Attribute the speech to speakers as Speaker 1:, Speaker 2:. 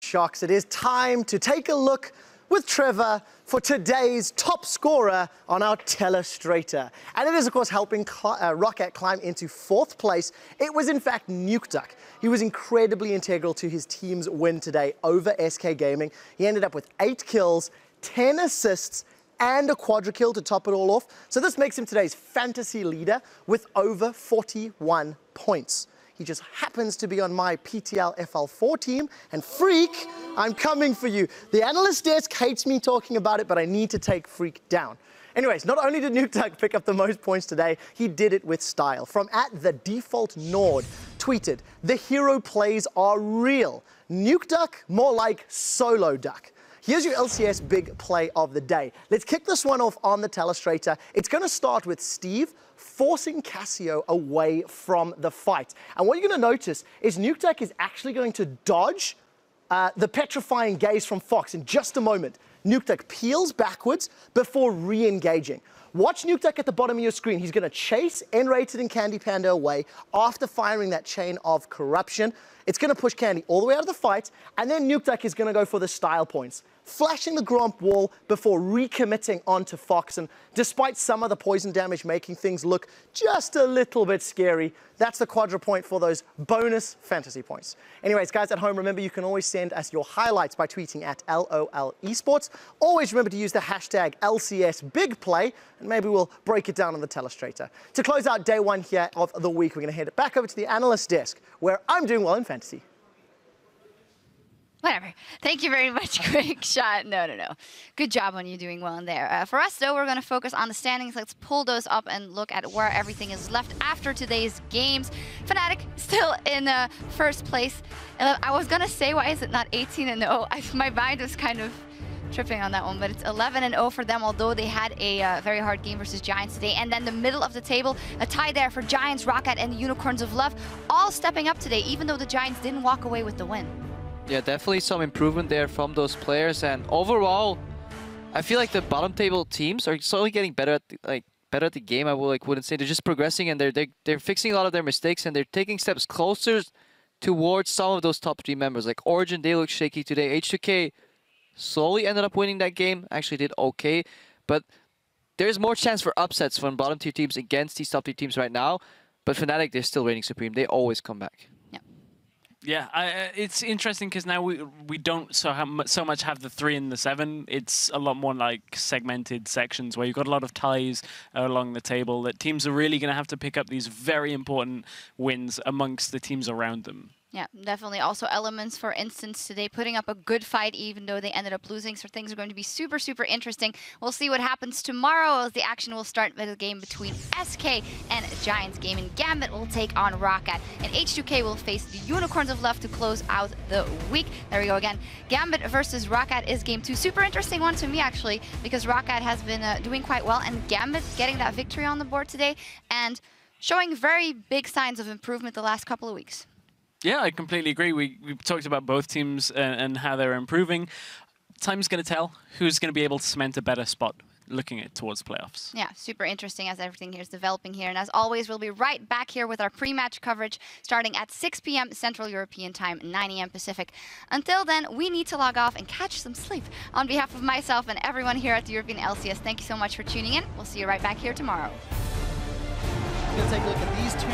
Speaker 1: Sharks, it is time to take a look with Trevor for today's top scorer on our telestrator. And it is, of course, helping Rocket climb into 4th place. It was, in fact, Nukeduck. He was incredibly integral to his team's win today over SK Gaming. He ended up with 8 kills, 10 assists, and a quadra kill to top it all off. So this makes him today's fantasy leader with over 41 points. He just happens to be on my PTL FL4 team, and Freak, I'm coming for you. The analyst desk hates me talking about it, but I need to take Freak down. Anyways, not only did Nukeduck pick up the most points today, he did it with style. From @TheDefaultNord tweeted, "The hero plays are real. Nukeduck, more like solo duck." Here's your LCS big play of the day. Let's kick this one off on the telestrator. It's going to start with Steve forcing Cassio away from the fight. And what you're going to notice is Nukeduck is actually going to dodge the petrifying gaze from Fox in just a moment. Nukeduck peels backwards before re-engaging. Watch Nukeduck at the bottom of your screen. He's going to chase N-Rated and Candy Panda away after firing that chain of corruption. It's going to push Candy all the way out of the fight, and then Nukeduck is going to go for the style points, flashing the Gromp wall before recommitting onto Fox. And despite some of the poison damage making things look just a little bit scary, that's the quadra point for those bonus fantasy points. Anyways, guys at home, remember you can always send us your highlights by tweeting at LOL Esports. Always remember to use the hashtag LCSBigPlay, and maybe we'll break it down on the telestrator. To close out day 1 here of the week, we're going to head it back over to the analyst desk, where I'm doing well in fantasy.
Speaker 2: Whatever. Thank you very much. Quick shot. No. Good job on you doing well in there. For us, though, we're going to focus on the standings. Let's pull those up and look at where everything is left after today's games. Fnatic still in first place. I was going to say, why is it not 18-0? My mind was kind of tripping on that one, but it's 11-0 for them, although they had a very hard game versus Giants today. And then the middle of the table, a tie there for Giants, Rocket, and the Unicorns of Love, all stepping up today, even though the Giants didn't walk away with the win.
Speaker 3: Yeah, definitely some improvement there from those players, and overall, I feel like the bottom table teams are slowly getting better at the game. I wouldn't say they're just progressing, and they're fixing a lot of their mistakes, and they're taking steps closer towards some of those top 3 members. Like Origin, they look shaky today. H2K slowly ended up winning that game. Actually did okay, but there's more chance for upsets from bottom tier teams against these top 3 teams right now. But Fnatic, they're still reigning supreme. They always come back.
Speaker 4: Yeah, it's interesting because now we don't so much have the 3 and the 7. It's a lot more like segmented sections where you've got a lot of ties along the table that teams are really going to have to pick up these very important wins amongst the teams around them.
Speaker 2: Yeah, definitely. Also Elements, for instance, today putting up a good fight even though they ended up losing. So things are going to be super, super interesting. We'll see what happens tomorrow as the action will start with a game between SK and Giants Gaming. Gambit will take on Rocket, and H2K will face the Unicorns of Love to close out the week. There we go again. Gambit versus Rocket is game 2. Super interesting one to me, actually, because Rocket has been doing quite well, and Gambit getting that victory on the board today and showing very big signs of improvement the last couple of weeks.
Speaker 4: Yeah, I completely agree. We talked about both teams and how they're improving. Time's going to tell who's going to be able to cement a better spot looking towards playoffs.
Speaker 2: Yeah, super interesting as everything here is developing here. And as always, we'll be right back here with our pre-match coverage starting at 6 p.m. Central European Time, 9 a.m. Pacific. Until then, we need to log off and catch some sleep. On behalf of myself and everyone here at the European LCS, thank you so much for tuning in. We'll see you right back here tomorrow.
Speaker 1: We're going to take a look at these 2